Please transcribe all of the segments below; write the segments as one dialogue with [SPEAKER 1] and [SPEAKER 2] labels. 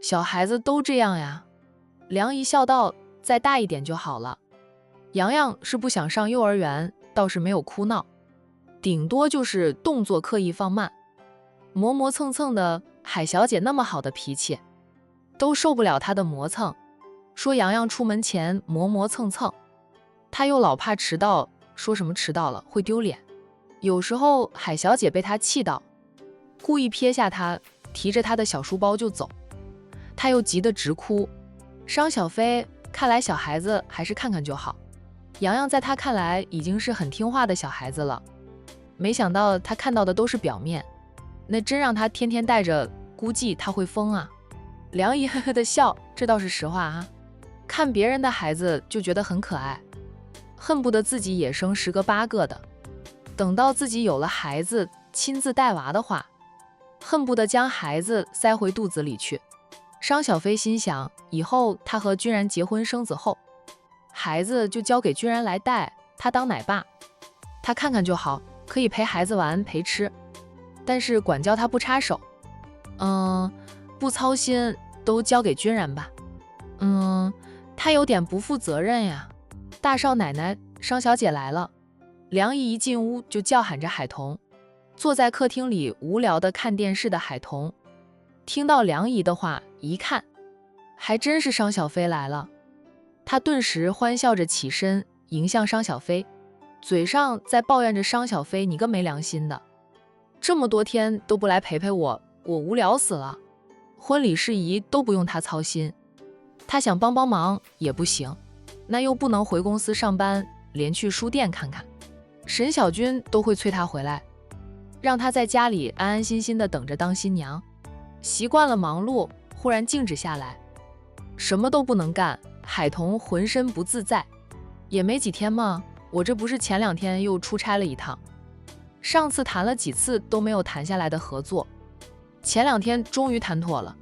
[SPEAKER 1] 小孩子都这样呀。梁姨笑道，再大一点就好了。洋洋是不想上幼儿园，倒是没有哭闹，顶多就是动作刻意放慢，磨磨蹭蹭的。海小姐那么好的脾气，都受不了她的磨蹭，说洋洋出门前磨磨蹭蹭，她又老怕迟到，说什么迟到了会丢脸。有时候海小姐被她气到，故意撇下她，提着她的小书包就走，她又急得直哭。商小飞看来小孩子还是看看就好，洋洋在他看来已经是很听话的小孩子了，没想到他看到的都是表面，那真让他天天带着，估计他会疯啊。梁姨呵呵的笑，这倒是实话啊。看别人的孩子就觉得很可爱，恨不得自己也生10个8个的，等到自己有了孩子亲自带娃的话，恨不得将孩子塞回肚子里去。商小飞心想，以后他和君然结婚生子后，孩子就交给君然来带，他当奶爸，他看看就好，可以陪孩子玩陪吃，但是管教他不插手，不操心，都交给君然吧。他有点不负责任呀。大少奶奶，商小姐来了。梁姨一进屋就叫喊着海童。坐在客厅里无聊的看电视的海童听到梁姨的话，一看还真是商小飞来了，他顿时欢笑着起身迎向商小飞，嘴上在抱怨着商小飞，你个没良心的，这么多天都不来陪陪我，我无聊死了，婚礼事宜都不用他操心，他想帮帮忙也不行，那又不能回公司上班，连去书店看看，沈小军都会催他回来，让他在家里安安心心的等着当新娘。习惯了忙碌，忽然静止下来，什么都不能干，海童浑身不自在。也没几天嘛，我这不是前2天又出差了一趟，上次谈了几次都没有谈下来的合作，前2天终于谈妥了，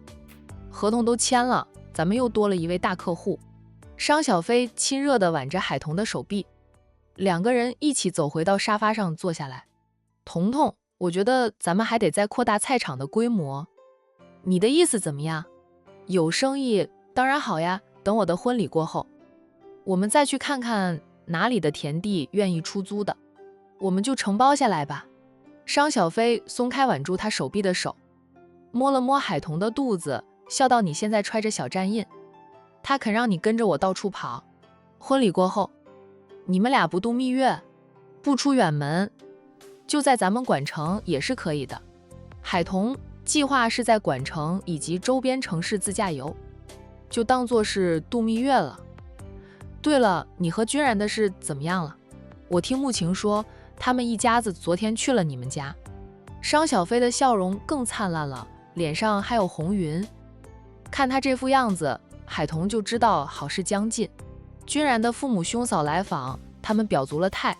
[SPEAKER 1] 合同都签了，咱们又多了一位大客户。商小飞亲热地挽着海童的手臂，2个人一起走回到沙发上坐下来。彤彤，我觉得咱们还得再扩大菜场的规模，你的意思怎么样？有生意当然好呀，等我的婚礼过后，我们再去看看哪里的田地愿意出租的，我们就承包下来吧。商小飞松开挽住他手臂的手，摸了摸海童的肚子，笑道，你现在揣着小站印，他肯让你跟着我到处跑，婚礼过后你们俩不度蜜月，不出远门，就在咱们管城也是可以的。海童计划是在管城以及周边城市自驾游，就当作是度蜜月了。对了，你和君然的事怎么样了？我听慕晴说他们一家子昨天去了你们家。商小飞的笑容更灿烂了，脸上还有红云，看他这副样子，海童就知道好事将近。君然的父母兄嫂来访，他们表足了态，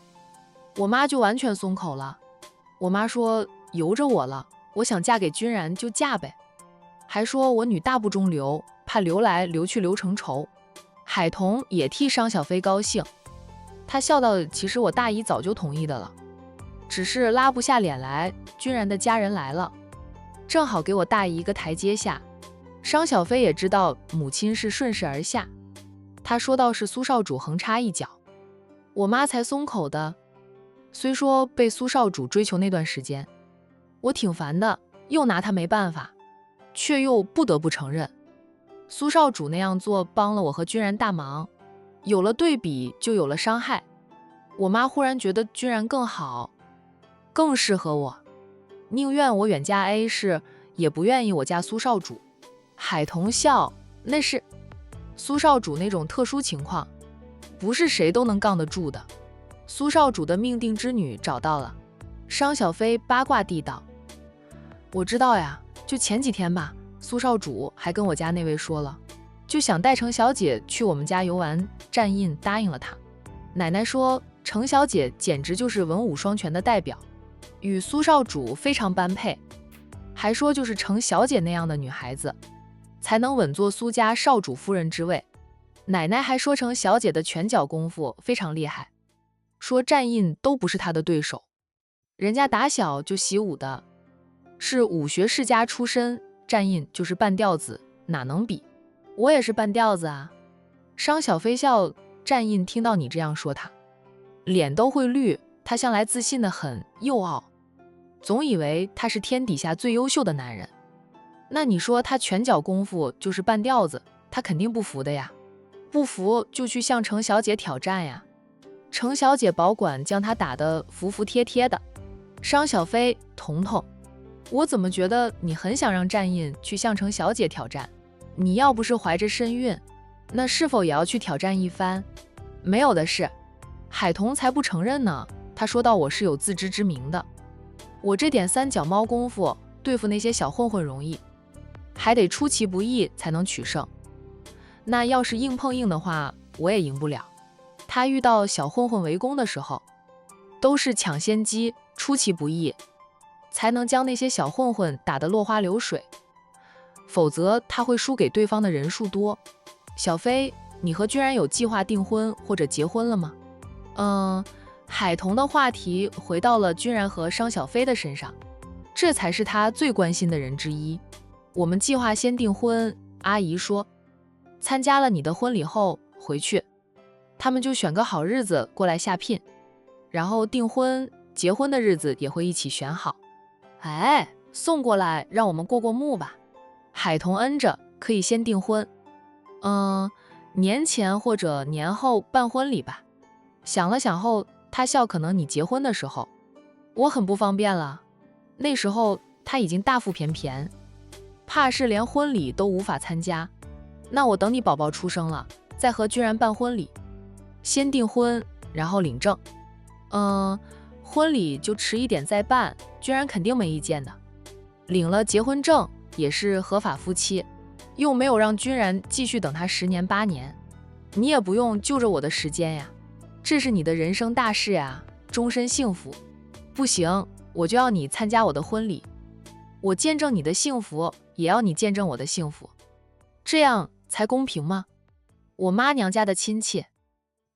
[SPEAKER 1] 我妈就完全松口了。我妈说由着我了，我想嫁给君然就嫁呗，还说我女大不中留，怕留来留去留成仇。海童也替商小飞高兴，他笑道，其实我大姨早就同意的了，只是拉不下脸来，君然的家人来了，正好给我大姨一个台阶下。商小飞也知道母亲是顺势而下，他说道，是苏少主横插一脚，我妈才松口的。虽说被苏少主追求那段时间我挺烦的，又拿他没办法，却又不得不承认苏少主那样做帮了我和君然大忙，有了对比就有了伤害。我妈忽然觉得君然更好，更适合我，宁愿我远嫁 A 市，也不愿意我嫁苏少主。海童笑，那是苏少主那种特殊情况，不是谁都能杠得住的。苏少主的命定之女找到了。商小飞八卦地道，我知道呀，就前几天吧，苏少主还跟我家那位说了，就想带程小姐去我们家游玩，站印答应了她。奶奶说程小姐简直就是文武双全的代表，与苏少主非常般配，还说就是程小姐那样的女孩子才能稳坐苏家少主夫人之位。奶奶还说程小姐的拳脚功夫非常厉害，说站印都不是她的对手，人家打小就习武的，是武学世家出身，站印就是半吊子，哪能比？我也是半吊子啊。商小飞笑，战印听到你这样说他，脸都会绿。他向来自信得很，又傲，总以为他是天底下最优秀的男人。那你说他拳脚功夫就是半吊子，他肯定不服的呀。不服就去向程小姐挑战呀。程小姐保管将他打得服服帖帖的。商小飞，彤彤，我怎么觉得你很想让战印去向程小姐挑战？你要不是怀着身孕，那是否也要去挑战一番？没有的事，海童才不承认呢。他说到我是有自知之明的，我这点三脚猫功夫对付那些小混混容易，还得出其不意才能取胜。那要是硬碰硬的话，我也赢不了。他遇到小混混围攻的时候，都是抢先机，出其不意，才能将那些小混混打得落花流水，否则他会输给对方的人数多。小飞，你和君然有计划订婚或者结婚了吗？海童的话题回到了君然和商小飞的身上，这才是他最关心的人之一。我们计划先订婚，阿姨说，参加了你的婚礼后回去，他们就选个好日子过来下聘，然后订婚，结婚的日子也会一起选好。哎，送过来让我们过过目吧。海童嗯着，可以先订婚。年前或者年后办婚礼吧。想了想后，他笑，可能你结婚的时候，我很不方便了。那时候他已经大腹便便，怕是连婚礼都无法参加。那我等你宝宝出生了，再和君然办婚礼。先订婚，然后领证。婚礼就迟一点再办，君然肯定没意见的。领了结婚证也是合法夫妻，又没有让君然继续等他10年8年，你也不用就着我的时间呀。这是你的人生大事呀，终身幸福。不行，我就要你参加我的婚礼，我见证你的幸福，也要你见证我的幸福，这样才公平吗？我妈娘家的亲戚，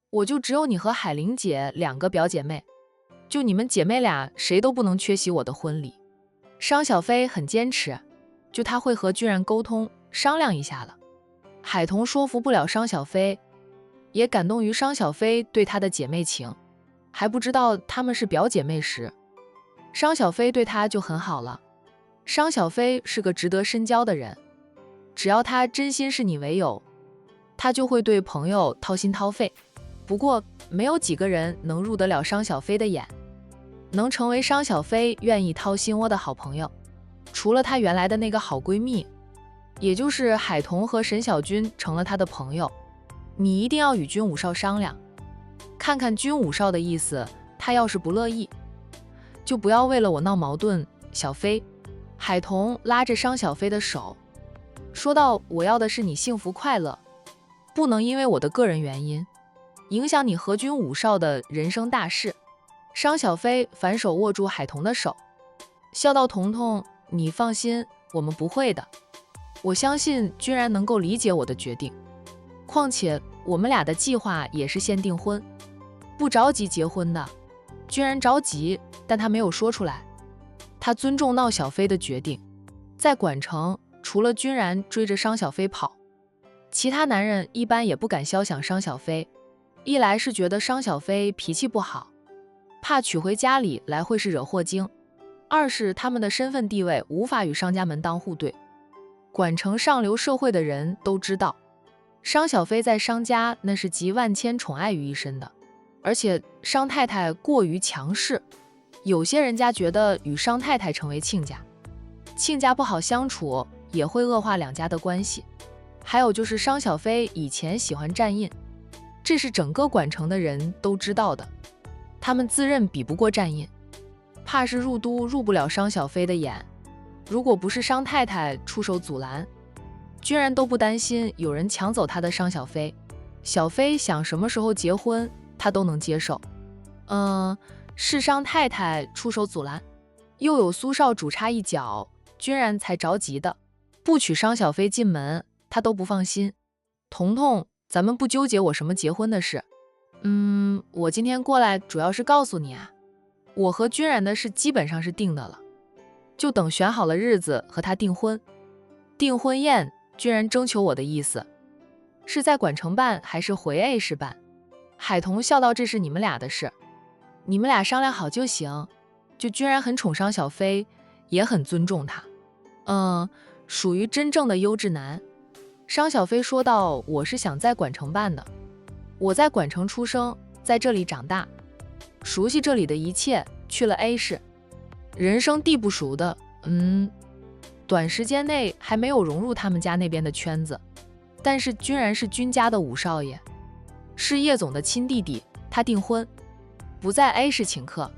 [SPEAKER 1] 我就只有你和海玲姐2个表姐妹，就你们姐妹俩谁都不能缺席我的婚礼。商小飞很坚持，就他会和君然沟通商量一下了。海童说服不了商小飞，也感动于商小飞对他的姐妹情，还不知道她们是表姐妹时，商小飞对他就很好了。商小飞是个值得深交的人，只要他真心视你为友，他就会对朋友掏心掏肺。不过没有几个人能入得了商小飞的眼，能成为商小飞愿意掏心窝的好朋友，除了他原来的那个好闺蜜，也就是海童和沈小军成了他的朋友。你一定要与军武少商量，看看军武少的意思，他要是不乐意，就不要为了我闹矛盾。小飞，海童拉着商小飞的手说道，我要的是你幸福快乐，不能因为我的个人原因影响你和军武少的人生大事。商小飞反手握住海童的手，笑道，彤彤，你放心，我们不会的，我相信君然能够理解我的决定，况且我们俩的计划也是先订婚，不着急结婚的。君然着急，但他没有说出来，他尊重闹小飞的决定。在管城，除了君然追着商小飞跑，其他男人一般也不敢肖想商小飞，一来是觉得商小飞脾气不好，怕娶回家里来会是惹祸精，二是他们的身份地位无法与商家门当户对。管城上流社会的人都知道，商小飞在商家那是集万千宠爱于一身的，而且商太太过于强势，有些人家觉得与商太太成为亲家，亲家不好相处，也会恶化两家的关系。还有就是商小飞以前喜欢战印，这是整个管城的人都知道的，他们自认比不过战印，怕是入都入不了商小飞的眼。如果不是商太太出手阻拦，居然都不担心有人抢走他的商小飞。小飞想什么时候结婚他都能接受。是商太太出手阻拦，又有苏少主插一脚，君然才着急的，不娶商小飞进门他都不放心。彤彤，咱们不纠结我什么结婚的事。我今天过来主要是告诉你啊，我和君然的事基本上是定的了，就等选好了日子和他订婚。订婚宴居然征求我的意思，是在管城办还是回 A 市办？海童笑道：“这是你们俩的事，你们俩商量好就行。”就居然很宠商小飞，也很尊重他。属于真正的优质男。商小飞说道：“我是想在管城办的，我在管城出生，在这里长大，熟悉这里的一切。去了 A 市，人生地不熟的，短时间内还没有融入他们家那边的圈子。但是居然是君家的五少爷，是叶总的亲弟弟，他订婚不在 A 市请客。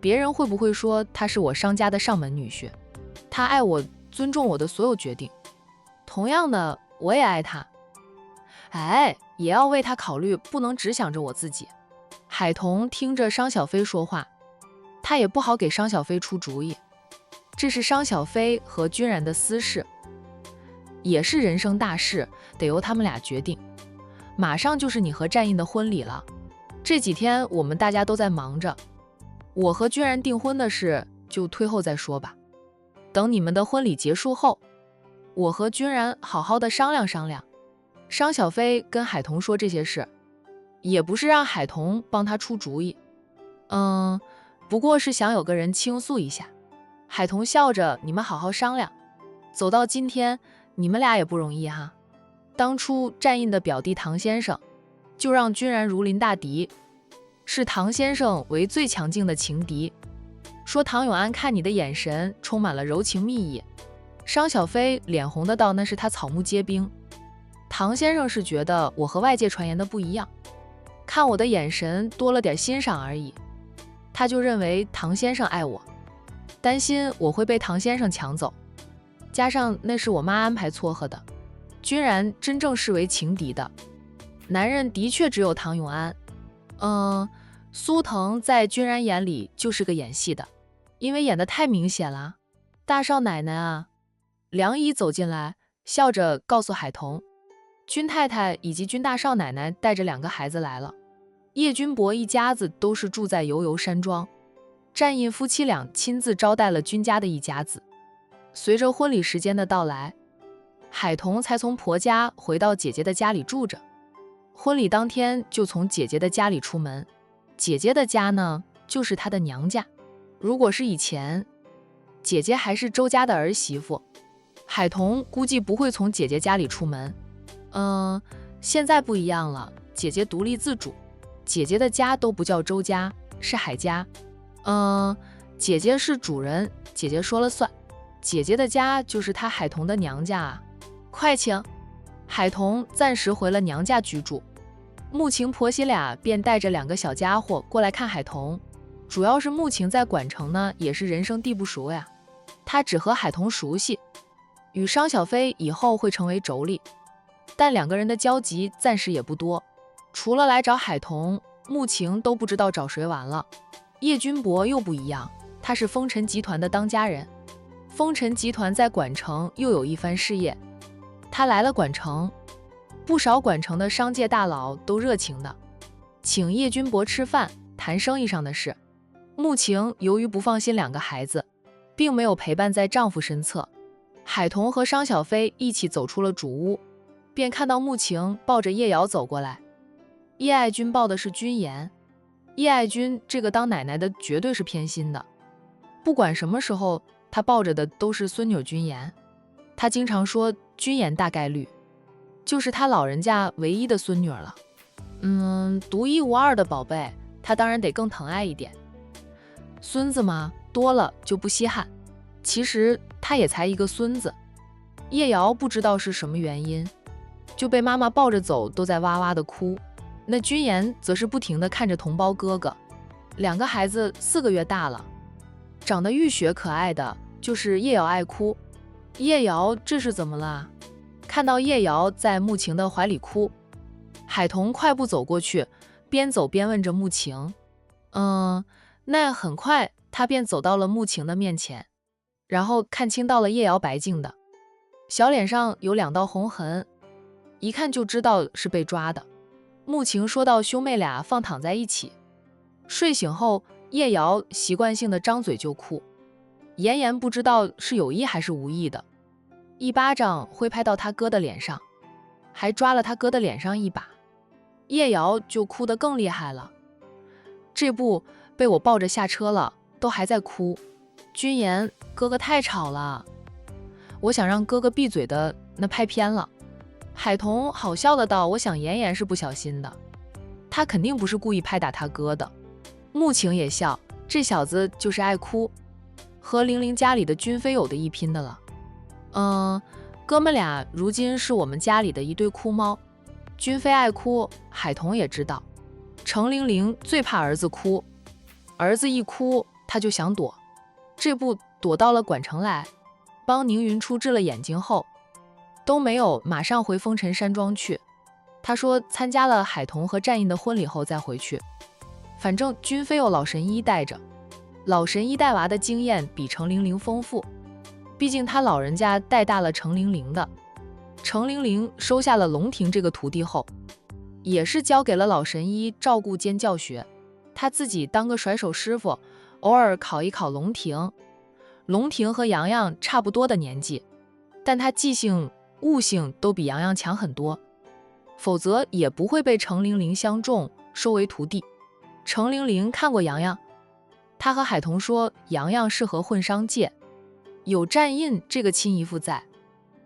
[SPEAKER 1] 别人会不会说他是我商家的上门女婿？他爱我，尊重我的所有决定。同样的，我也爱他，也要为他考虑，不能只想着我自己。”海童听着商小飞说话，他也不好给商小飞出主意，这是商小飞和君然的私事，也是人生大事，得由他们俩决定。马上就是你和战印的婚礼了，这几天我们大家都在忙着，我和君然订婚的事就推后再说吧。等你们的婚礼结束后，我和君然好好的商量商量。商小飞跟海童说这些事，也不是让海童帮他出主意，不过是想有个人倾诉一下。海童笑着：“你们好好商量，走到今天，你们俩也不容易哈。当初战印的表弟唐先生，就让君然如临大敌，视唐先生为最强劲的情敌，说唐永安看你的眼神充满了柔情蜜意。”商小飞脸红的道：“那是他草木皆兵，唐先生是觉得我和外界传言的不一样，看我的眼神多了点欣赏而已，他就认为唐先生爱我，担心我会被唐先生抢走，加上那是我妈安排撮合的。君然真正视为情敌的男人的确只有唐永安。苏腾在君然眼里就是个演戏的，因为演得太明显了。大少奶奶啊！”梁姨走进来，笑着告诉海童，君太太以及君大少奶奶带着2个孩子来了。叶君博一家子都是住在悠悠山庄，战印夫妻俩亲自招待了君家的一家子。随着婚礼时间的到来，海童才从婆家回到姐姐的家里住着。婚礼当天就从姐姐的家里出门，姐姐的家呢，就是她的娘家。如果是以前，姐姐还是周家的儿媳妇，海童估计不会从姐姐家里出门。现在不一样了，姐姐独立自主，姐姐的家都不叫周家，是海家。姐姐是主人，姐姐说了算，姐姐的家就是她海童的娘家啊。快请！海童暂时回了娘家居住，穆晴婆媳俩便带着2个小家伙过来看海童。主要是穆晴在管城呢，也是人生地不熟呀，她只和海童熟悉，与商小飞以后会成为妯娌，但2个人的交集暂时也不多，除了来找海童，穆晴都不知道找谁完了。叶君博又不一样，他是风尘集团的当家人，风尘集团在管城又有一番事业，他来了管城，不少管城的商界大佬都热情的请叶君博吃饭，谈生意上的事。穆晴由于不放心2个孩子，并没有陪伴在丈夫身侧。海童和商小飞一起走出了主屋，便看到穆晴抱着叶瑶走过来。叶爱君抱的是君言，叶爱君这个当奶奶的绝对是偏心的，不管什么时候她抱着的都是孙女君言。她经常说君言大概率就是她老人家唯一的孙女了，独一无二的宝贝，她当然得更疼爱一点。孙子嘛，多了就不稀罕，其实他也才一个孙子。叶瑶不知道是什么原因，就被妈妈抱着走，都在哇哇的哭。那君言则是不停地看着同胞哥哥，2个孩子4个月大了，长得浴血可爱的就是叶瑶爱哭。叶瑶这是怎么了？看到叶瑶在穆晴的怀里哭，海童快步走过去，边走边问着穆晴。那很快他便走到了穆晴的面前，然后看清到了叶瑶白净的小脸上有2道红痕，一看就知道是被抓的。穆晴说到兄妹俩放躺在一起，睡醒后叶瑶习惯性的张嘴就哭，妍妍不知道是有意还是无意的，一巴掌挥拍到他哥的脸上，还抓了他哥的脸上一把。叶瑶就哭得更厉害了，这不被我抱着下车了，都还在哭。君言，哥哥太吵了，我想让哥哥闭嘴的，那拍偏了。海童好笑的道，我想妍妍是不小心的，他肯定不是故意拍打他哥的。穆晴也笑，这小子就是爱哭，和玲玲家里的君非有的一拼的了。哥们俩如今是我们家里的一对哭猫。君非爱哭，海童也知道。程玲玲最怕儿子哭，儿子一哭他就想躲，这不躲到了管城来，帮宁云初治了眼睛后，都没有马上回风尘山庄去。他说参加了海童和战印的婚礼后再回去，反正君非有老神医带着，老神医带娃的经验比程玲玲丰富，毕竟他老人家带大了程玲玲的。程玲玲收下了龙庭这个徒弟后，也是交给了老神医照顾兼教学，他自己当个甩手师傅，偶尔考一考龙庭。龙庭和洋洋差不多的年纪，但他记性悟性都比洋洋强很多，否则也不会被程玲玲相中收为徒弟。程玲玲看过洋洋，他和海童说洋洋适合混商界，有战印这个亲姨父在，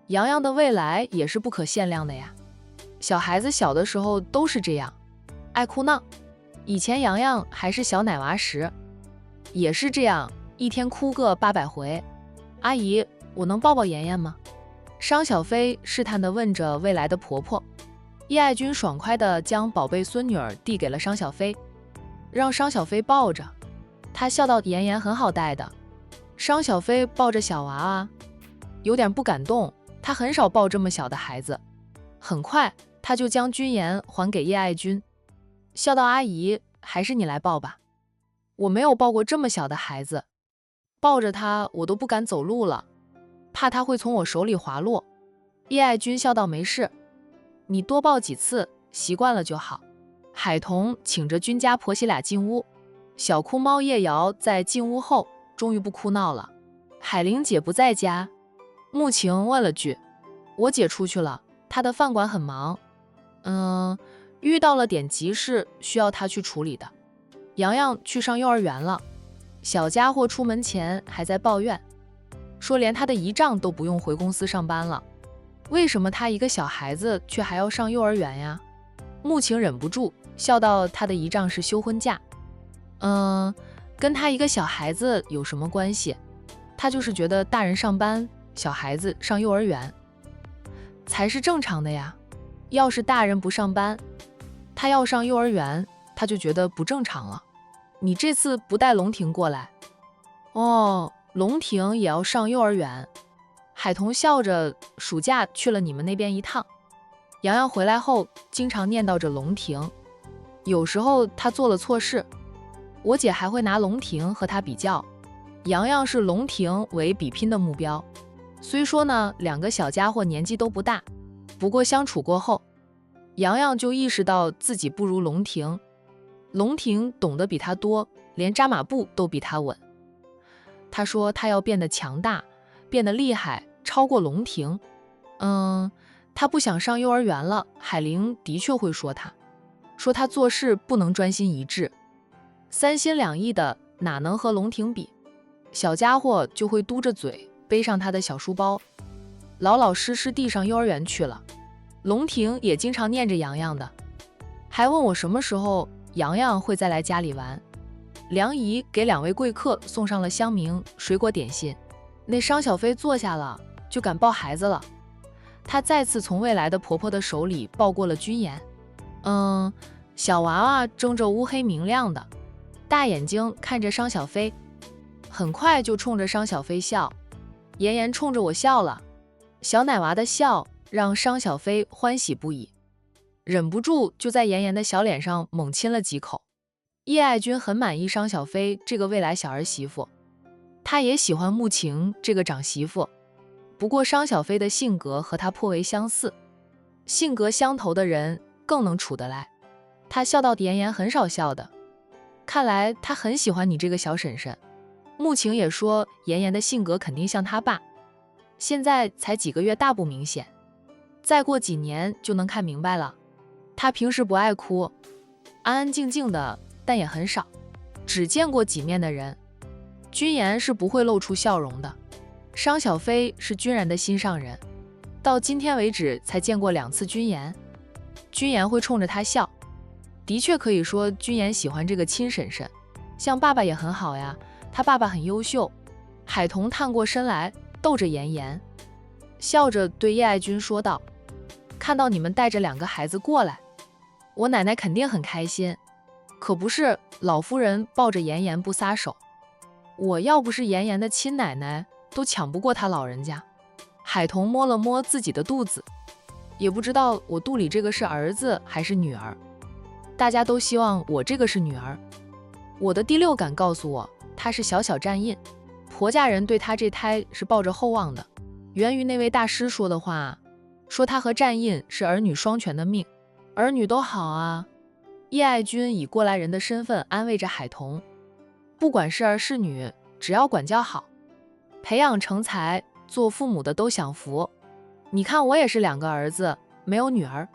[SPEAKER 1] 洋洋的未来也是不可限量的呀。小孩子小的时候都是这样，爱哭闹。以前洋洋还是小奶娃时，也是这样，一天哭个800回。阿姨，我能抱抱妍妍吗？商小飞试探地问着未来的婆婆。叶爱君爽快地将宝贝孙女儿递给了商小飞，让商小飞抱着。她笑道妍妍很好带的。商小飞抱着小娃娃，有点不敢动，他很少抱这么小的孩子。很快他就将君言还给叶爱君，笑道阿姨，还是你来抱吧，我没有抱过这么小的孩子，抱着他我都不敢走路了，怕他会从我手里滑落。叶爱君笑道没事，你多抱几次，习惯了就好。海童请着君家婆媳俩进屋，小哭猫叶瑶在进屋后终于不哭闹了。海玲姐不在家，穆晴问了句，我姐出去了，她的饭馆很忙，遇到了点急事需要她去处理的。洋洋去上幼儿园了，小家伙出门前还在抱怨，说连他的姨丈都不用回公司上班了，为什么他一个小孩子却还要上幼儿园呀？穆晴忍不住笑道他的姨丈是休婚假。跟他一个小孩子有什么关系？他就是觉得大人上班，小孩子上幼儿园才是正常的呀。要是大人不上班，他要上幼儿园，他就觉得不正常了。你这次不带龙庭过来？哦，龙庭也要上幼儿园。海童笑着，暑假去了你们那边一趟。洋洋回来后经常念叨着龙庭，有时候他做了错事，我姐还会拿龙庭和他比较。洋洋是龙庭为比拼的目标，虽说呢两个小家伙年纪都不大，不过相处过后，洋洋就意识到自己不如龙庭。龙庭懂得比他多，连扎马步都比他稳。他说他要变得强大，变得厉害，超过龙庭。他不想上幼儿园了，海玲的确会说他，说他做事不能专心一致，三心两意的哪能和龙庭比？小家伙就会嘟着嘴背上他的小书包，老老实实地上幼儿园去了。龙庭也经常念着洋洋的，还问我什么时候洋洋会再来家里玩。梁姨给2位贵客送上了香茗、水果点心，那商小飞坐下了就敢抱孩子了。她再次从未来的婆婆的手里抱过了君言。小娃娃睁着乌黑明亮的大眼睛看着商小飞，很快就冲着商小飞笑。妍妍冲着我笑了，小奶娃的笑让商小飞欢喜不已，忍不住就在妍妍的小脸上猛亲了几口。叶爱君很满意商小飞这个未来小儿媳妇，她也喜欢穆晴这个长媳妇，不过商小飞的性格和她颇为相似，性格相投的人更能处得来。她笑道妍妍很少笑的，看来她很喜欢你这个小婶婶。穆晴也说妍妍的性格肯定像她爸，现在才几个月大不明显，再过几年就能看明白了。他平时不爱哭，安安静静的，但也很少，只见过几面的人。君言是不会露出笑容的。商小飞是君然的心上人，到今天为止才见过2次君言。君言会冲着他笑，的确可以说君言喜欢这个亲婶婶，像爸爸也很好呀，他爸爸很优秀。海童探过身来，逗着妍妍，笑着对叶爱君说道：看到你们带着2个孩子过来，我奶奶肯定很开心。可不是，老夫人抱着妍妍不撒手，我要不是妍妍的亲奶奶，都抢不过她老人家。海童摸了摸自己的肚子，也不知道我肚里这个是儿子还是女儿，大家都希望我这个是女儿。我的第6感告诉我，她是小小战印，婆家人对她这胎是抱着厚望的，源于那位大师说的话，说她和战印是儿女双全的命，儿女都好啊。叶爱君以过来人的身份安慰着海童，不管是儿是女，只要管教好，培养成才，做父母的都享福。你看我也是2个儿子，没有女儿，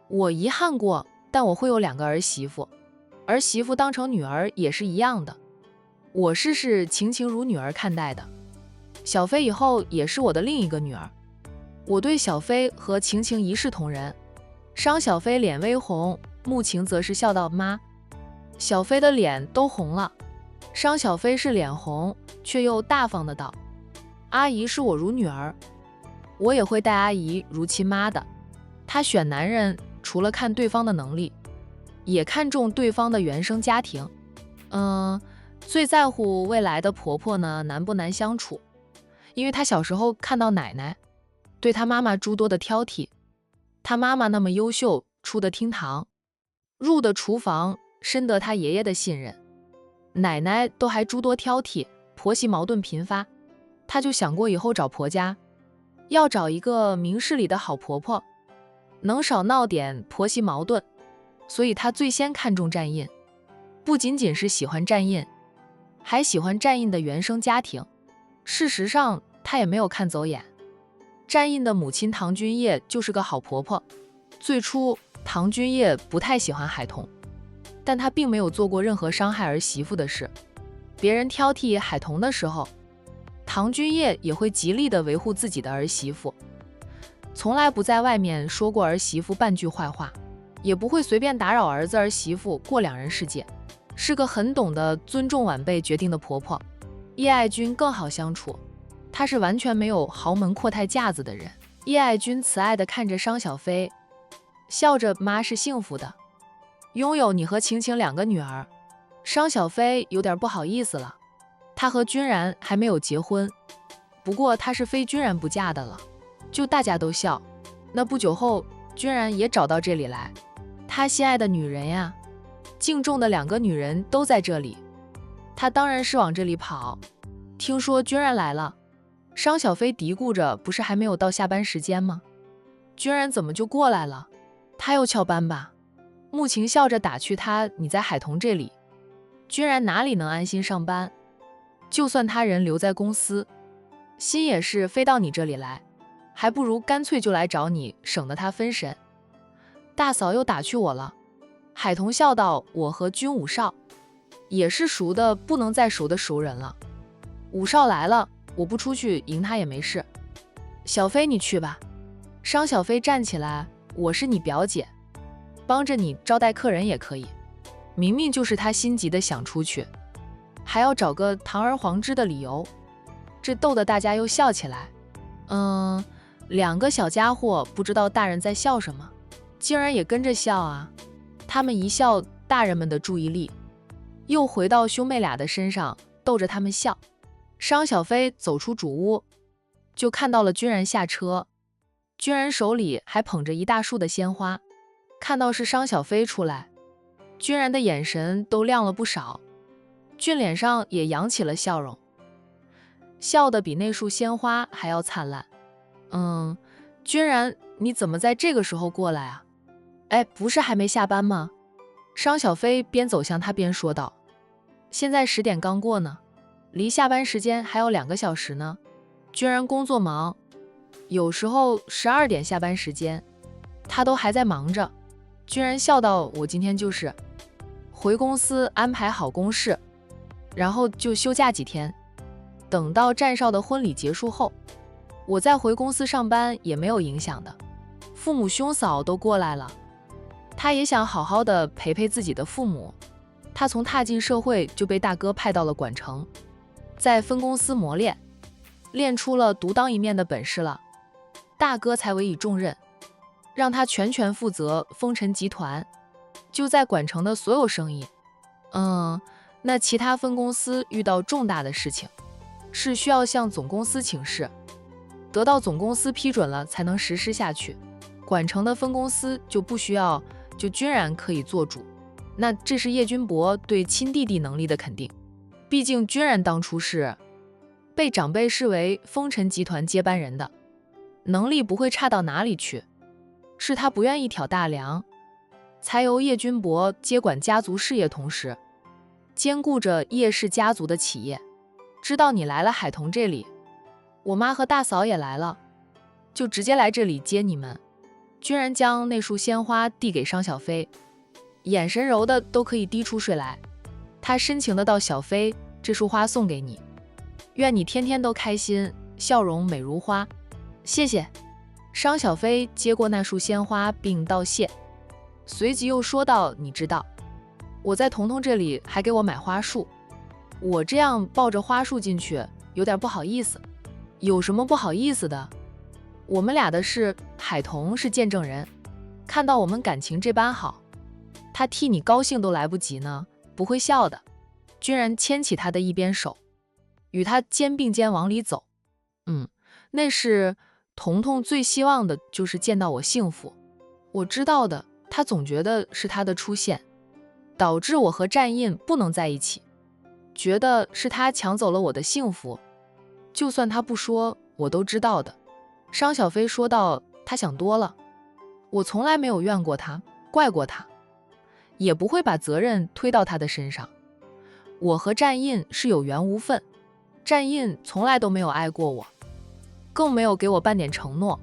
[SPEAKER 1] 我遗憾过，但我会有2个儿媳妇，儿媳妇当成女儿也是一样的，我是晴晴如女儿看待的。小飞以后也是我的另一个女儿，我对小飞和晴晴一视同仁。商小飞脸微红，穆晴则是笑道：妈。小飞的脸都红了，商小飞是脸红，却又大方的道：阿姨是我如女儿，我也会待阿姨如亲妈的。他选男人除了看对方的能力，也看重对方的原生家庭。最在乎未来的婆婆呢难不难相处，因为他小时候看到奶奶对他妈妈诸多的挑剔，他妈妈那么优秀，出得厅堂，入的厨房，深得他爷爷的信任，奶奶都还诸多挑剔，婆媳矛盾频发。他就想过以后找婆家，要找一个明事理的好婆婆，能少闹点婆媳矛盾，所以他最先看重战印，不仅仅是喜欢战印，还喜欢战印的原生家庭。事实上他也没有看走眼，战印的母亲唐君叶就是个好婆婆。最初唐君叶不太喜欢海童，但他并没有做过任何伤害儿媳妇的事。别人挑剔海童的时候，唐君叶也会极力地维护自己的儿媳妇，从来不在外面说过儿媳妇半句坏话，也不会随便打扰儿子儿媳妇过2人世界，是个很懂得尊重晚辈决定的婆婆。叶爱君更好相处，她是完全没有豪门阔太架子的人。叶爱君慈爱地看着商小飞，笑着妈是幸福的，拥有你和晴晴2个女儿。商小飞有点不好意思了，他和君然还没有结婚，不过他是非君然不嫁的了，就大家都笑。那不久后，君然也找到这里来，他心爱的女人呀，敬重的2个女人都在这里，他当然是往这里跑。听说君然来了，商小飞嘀咕着，不是还没有到下班时间吗？君然怎么就过来了？他又翘班吧？穆晴笑着打趣他，你在海童这里，君然哪里能安心上班？就算他人留在公司，心也是飞到你这里来，还不如干脆就来找你，省得他分神。大嫂又打趣我了。海童笑道，我和君武少也是熟的不能再熟的熟人了，武少来了，我不出去迎他也没事。小飞你去吧。商小飞站起来，我是你表姐，帮着你招待客人也可以。明明就是他心急的想出去，还要找个堂而皇之的理由，这逗得大家又笑起来。2个小家伙不知道大人在笑什么，竟然也跟着笑啊。他们一笑，大人们的注意力又回到兄妹俩的身上，逗着他们笑。商小飞走出主屋，就看到了君然下车，君然手里还捧着一大束的鲜花，看到是商小飞出来，君然的眼神都亮了不少，俊脸上也扬起了笑容，笑得比那束鲜花还要灿烂。君然，你怎么在这个时候过来啊？哎，不是还没下班吗？商小飞边走向他边说道。现在10点刚过呢，离下班时间还有2个小时呢。君然工作忙，有时候12点下班时间，他都还在忙着。君然笑道：我今天就是回公司安排好公事，然后就休假几天，等到战少的婚礼结束后，我再回公司上班也没有影响的。父母兄嫂都过来了，他也想好好的陪陪自己的父母。他从踏进社会就被大哥派到了管城，在分公司磨练，练出了独当一面的本事了。大哥才委以重任，让他全权负责风尘集团就在管城的所有生意。那其他分公司遇到重大的事情，是需要向总公司请示，得到总公司批准了才能实施下去。管城的分公司就不需要，就君然可以做主。那这是叶君博对亲弟弟能力的肯定，毕竟君然当初是被长辈视为风尘集团接班人的，能力不会差到哪里去，是他不愿意挑大梁，才由叶君博接管家族事业，同时兼顾着叶氏家族的企业。知道你来了海桐这里，我妈和大嫂也来了，就直接来这里接你们。君然将那束鲜花递给商小飞，眼神柔的都可以滴出水来。他深情的道：小飞，这束花送给你，愿你天天都开心，笑容美如花。谢谢。商小飞接过那束鲜花并道谢，随即又说道：你知道我在彤彤这里还给我买花束，我这样抱着花束进去有点不好意思。有什么不好意思的？我们俩的事，海桐是见证人，看到我们感情这般好，他替你高兴都来不及呢，不会笑的。君然牵起他的一边手，与他肩并肩往里走。那是彤彤最希望的，就是见到我幸福。我知道的，他总觉得是他的出现导致我和战印不能在一起，觉得是他抢走了我的幸福，就算他不说，我都知道的。商小飞说道：他想多了，我从来没有怨过他，怪过他，也不会把责任推到他的身上。我和战印是有缘无分，战印从来都没有爱过我，更没有给我半点承诺。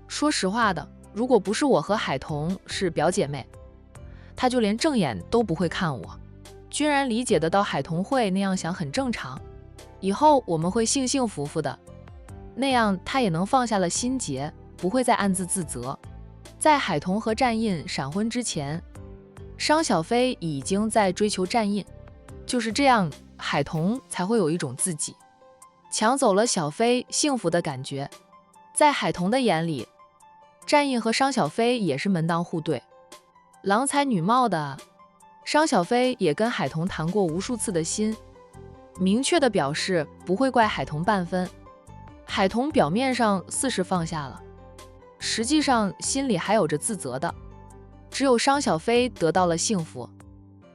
[SPEAKER 1] 说实话的，如果不是我和海桐是表姐妹，他就连正眼都不会看我。君然理解得到海桐会那样想很正常，以后我们会幸幸福福的，那样他也能放下了心结，不会再暗自自责。在海桐和战印闪婚之前，商小飞已经在追求战印，就是这样，海桐才会有一种自己抢走了小飞幸福的感觉。在海桐的眼里，战印和商小飞也是门当户对，郎才女貌的。商小飞也跟海桐谈过无数次的心，明确的表示不会怪海桐半分。海桐表面上似是放下了，实际上心里还有着自责的。只有商小飞得到了幸福，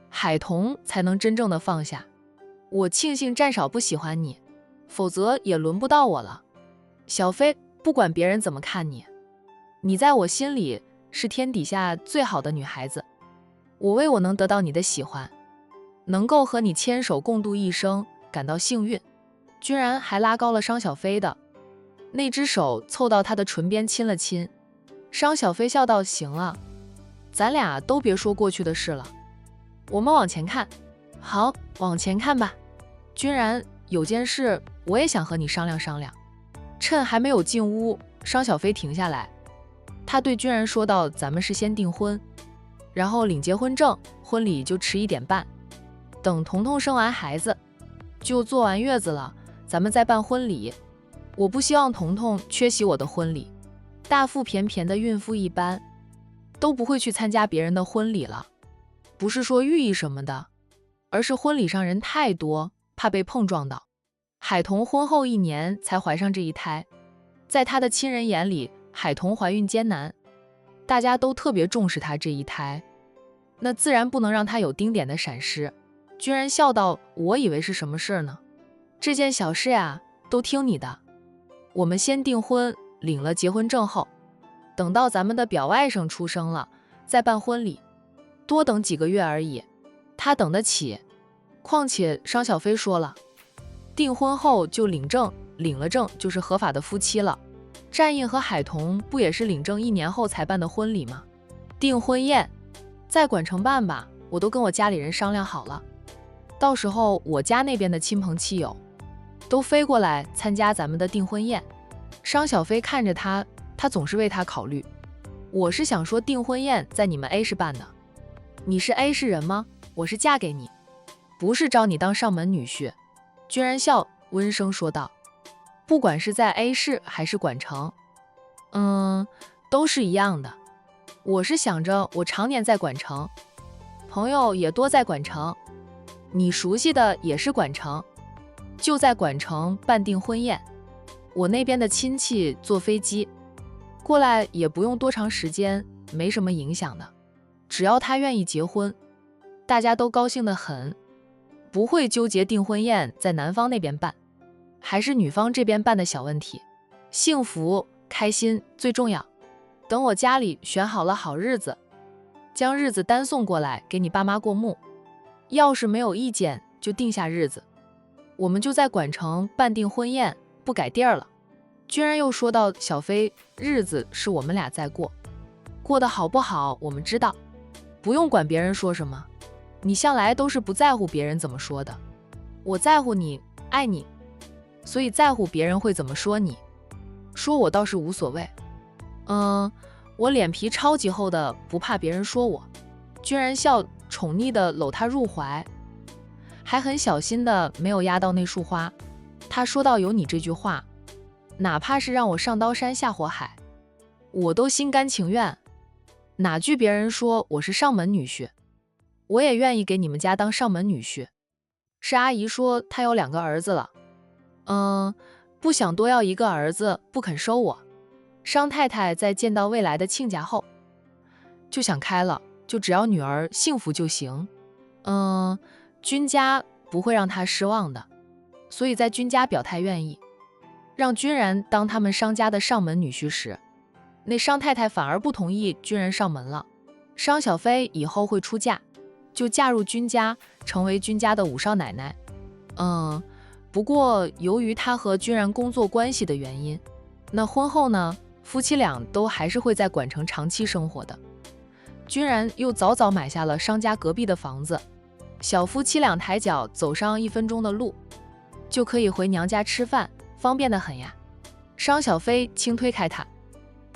[SPEAKER 1] 海桐才能真正的放下。我庆幸战少不喜欢你，否则也轮不到我了。小飞，不管别人怎么看你，你在我心里是天底下最好的女孩子。我为我能得到你的喜欢，能够和你牵手共度一生感到幸运。居然还拉高了商小飞的那只手，凑到他的唇边亲了亲。商小飞笑道：行了，咱俩都别说过去的事了，我们往前看。好，往前看吧。君然，有件事我也想和你商量商量。趁还没有进屋，商小飞停下来，他对君然说道：咱们是先订婚，然后领结婚证，婚礼就迟1点半，等彤彤生完孩子，就坐完月子了，咱们再办婚礼。我不希望彤彤缺席我的婚礼，大腹便便的孕妇一般都不会去参加别人的婚礼了。不是说寓意什么的，而是婚礼上人太多，怕被碰撞到。海桐婚后1年才怀上这一胎，在他的亲人眼里，海桐怀孕艰难，大家都特别重视她这一胎，那自然不能让她有丁点的闪失。居然笑道：我以为是什么事呢？这件小事呀，都听你的。我们先订婚，领了结婚证后，等到咱们的表外甥出生了，再办婚礼，多等几个月而已，他等得起。况且商小飞说了，订婚后就领证领了证就是合法的夫妻了。战印和海童不也是领证1年后才办的婚礼吗？订婚宴在管城办吧，我都跟我家里人商量好了，到时候我家那边的亲朋戚友都飞过来参加咱们的订婚宴。商小飞看着他总是为他考虑。我是想说订婚宴在你们 A 市办的，你是 A 市人吗？我是嫁给你，不是招你当上门女婿。君然笑温声说道，不管是在 A 市还是管城，都是一样的。我是想着我常年在管城，朋友也多在管城，你熟悉的也是管城，就在管城办订婚宴。我那边的亲戚坐飞机过来也不用多长时间，没什么影响的。只要他愿意结婚，大家都高兴得很，不会纠结订婚宴在男方那边办还是女方这边办的小问题。幸福开心最重要。等我家里选好了好日子，将日子单送过来给你爸妈过目，要是没有意见就定下日子，我们就在管城办订婚宴，不改地儿了。居然又说到小飞，日子是我们俩在过，过得好不好我们知道，不用管别人说什么。你向来都是不在乎别人怎么说的，我在乎你，爱你，所以在乎别人会怎么说你。说我倒是无所谓，我脸皮超级厚的，不怕别人说我。居然笑宠溺的搂他入怀，还很小心的没有压到那束花。他说到有你这句话，哪怕是让我上刀山下火海，我都心甘情愿。哪句别人说我是上门女婿，我也愿意给你们家当上门女婿。是阿姨说她有2个儿子了，不想多要1个儿子，不肯收我。商太太在见到未来的亲家后，就想开了，就只要女儿幸福就行。君家不会让她失望的，所以在君家表态愿意让君然当他们商家的上门女婿时，那商太太反而不同意君然上门了。商小飞以后会出嫁，就嫁入君家，成为君家的5少奶奶。不过由于她和君然工作关系的原因，那婚后呢，夫妻俩都还是会在管城长期生活的。君然又早早买下了商家隔壁的房子，小夫妻俩抬脚走上1分钟的路，就可以回娘家吃饭，方便得很呀。商小飞轻推开他，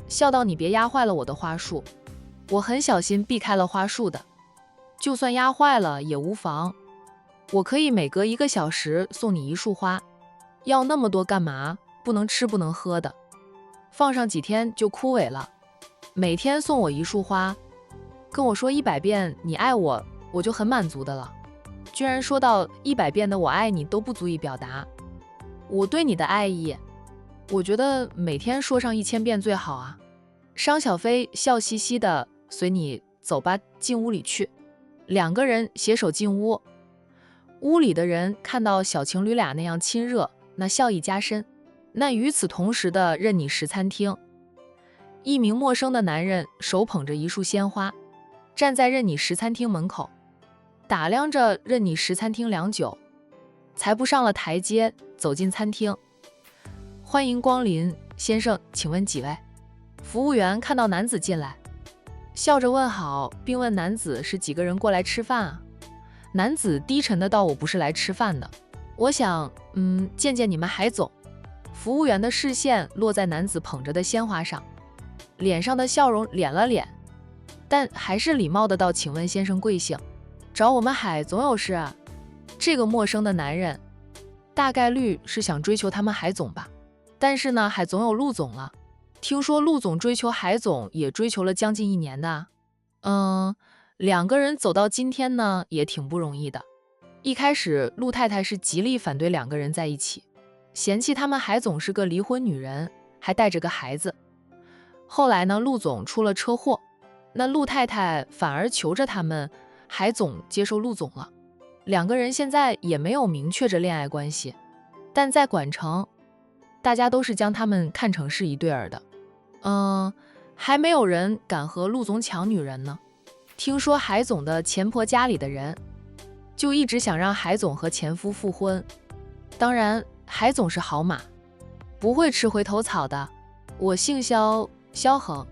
[SPEAKER 1] 笑道，你别压坏了我的花束，我很小心避开了花束的，就算压坏了也无妨，我可以每隔1个小时送你1束花，要那么多干嘛？不能吃不能喝的，放上几天就枯萎了。每天送我1束花，跟我说100遍你爱我，我就很满足的了。居然说到100遍的我爱你都不足以表达我对你的爱意，我觉得每天说上1000遍最好啊。商小飞笑嘻嘻的，随你走吧，进屋里去。2个人携手进屋，屋里的人看到小情侣俩那样亲热，那笑意加深。那与此同时的任你食餐厅，一名陌生的男人手捧着1束鲜花，站在任你食餐厅门口，打量着任你食餐厅良久，才步上了台阶，走进餐厅。欢迎光临，先生，请问几位？服务员看到男子进来，笑着问好，并问男子是几个人过来吃饭啊？男子低沉的道，我不是来吃饭的，我想见见你们海总。服务员的视线落在男子捧着的鲜花上，脸上的笑容敛了敛，但还是礼貌的道，请问先生贵姓？找我们海总有事啊？这个陌生的男人大概率是想追求他们海总吧，但是呢，海总有陆总了，听说陆总追求海总也追求了将近1年的。2个人走到今天呢，也挺不容易的。一开始陆太太是极力反对2个人在一起，嫌弃他们海总是个离婚女人，还带着个孩子。后来呢，陆总出了车祸，那陆太太反而求着他们海总接受陆总了。2个人现在也没有明确着恋爱关系，但在管城，大家都是将他们看成是一对儿的。还没有人敢和陆总抢女人呢。听说海总的前婆家里的人就一直想让海总和前夫复婚，当然海总是好马，不会吃回头草的。我姓萧，萧恒。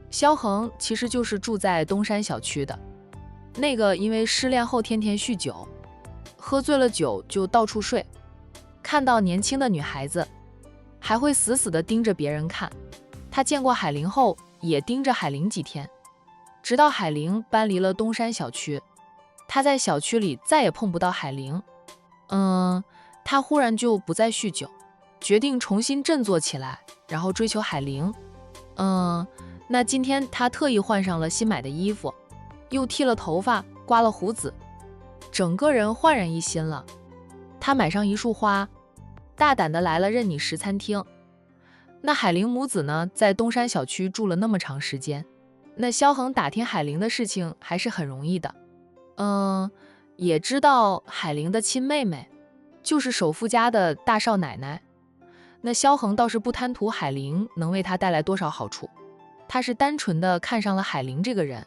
[SPEAKER 1] 萧恒其实就是住在东山小区的那个，因为失恋后天天酗酒，喝醉了酒就到处睡，看到年轻的女孩子还会死死地盯着别人看。他见过海玲后也盯着海玲几天，直到海玲搬离了东山小区，他在小区里再也碰不到海玲。他忽然就不再酗酒，决定重新振作起来，然后追求海玲。那今天他特意换上了新买的衣服，又剃了头发，刮了胡子，整个人焕然一新了。他买上一束花，大胆地来了任你食餐厅。那海玲母子呢，在东山小区住了那么长时间，那萧恒打听海玲的事情还是很容易的。也知道海玲的亲妹妹就是首富家的大少奶奶。那萧恒倒是不贪图海玲能为他带来多少好处，他是单纯的看上了海玲这个人，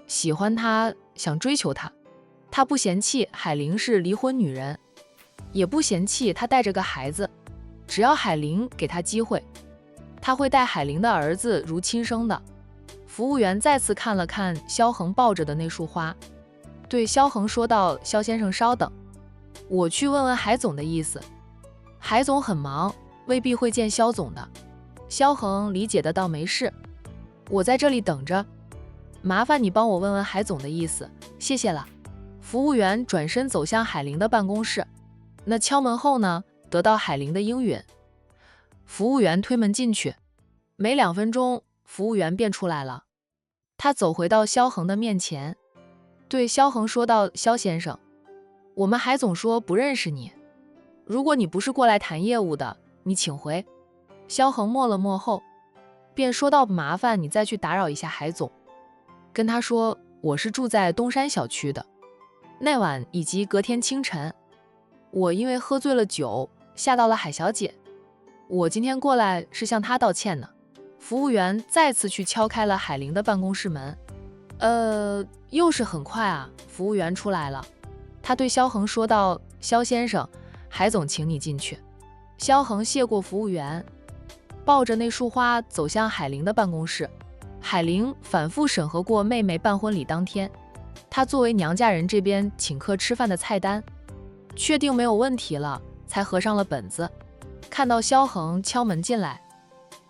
[SPEAKER 1] 喜欢她，想追求她。他不嫌弃海玲是离婚女人，也不嫌弃她带着个孩子，只要海玲给他机会，他会待海玲的儿子如亲生的。服务员再次看了看萧恒抱着的那束花，对萧恒说道：“萧先生稍等，我去问问海总的意思。海总很忙，未必会见萧总的。”萧恒理解的道：“没事，我在这里等着，麻烦你帮我问问海总的意思，谢谢了。”服务员转身走向海玲的办公室。那敲门后呢，得到海玲的应允，服务员推门进去，没2分钟，服务员便出来了。他走回到萧恒的面前，对萧恒说道：“萧先生，我们海总说不认识你，如果你不是过来谈业务的，你请回。”萧恒默了默后，便说道：“麻烦你再去打扰一下海总，跟他说我是住在东山小区的。那晚以及隔天清晨，我因为喝醉了酒，吓到了海小姐，我今天过来是向她道歉呢。”服务员再次去敲开了海玲的办公室门。又是很快啊，服务员出来了，他对萧恒说道：“萧先生，海总请你进去。”萧恒谢过服务员，抱着那束花走向海玲的办公室。海玲反复审核过妹妹办婚礼当天她作为娘家人这边请客吃饭的菜单，确定没有问题了，才合上了本子。看到萧恒敲门进来，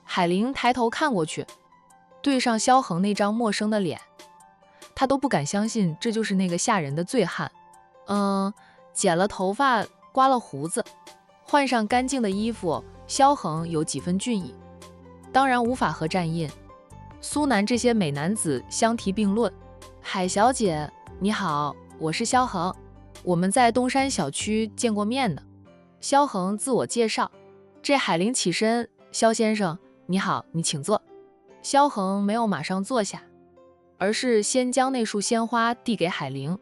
[SPEAKER 1] 海玲抬头看过去，对上萧恒那张陌生的脸，她都不敢相信这就是那个吓人的醉汉。剪了头发，刮了胡子，换上干净的衣服，萧恒有几分俊逸，当然无法和战印、苏南这些美男子相提并论。海小姐你好，我是萧恒，我们在东山小区见过面的。萧恒自我介绍。这海玲起身：“萧先生你好，你请坐。”萧恒没有马上坐下，而是先将那束鲜花递给海玲，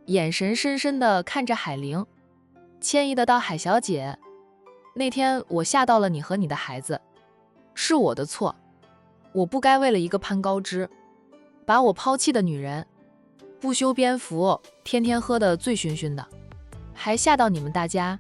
[SPEAKER 1] 眼神深深地看着海玲，歉意的道：“海小姐，那天我吓到了你和你的孩子，是我的错，我不该为了一个潘高枝，把我抛弃的女人不修边幅，天天喝得醉醺醺的，还吓到你们大家。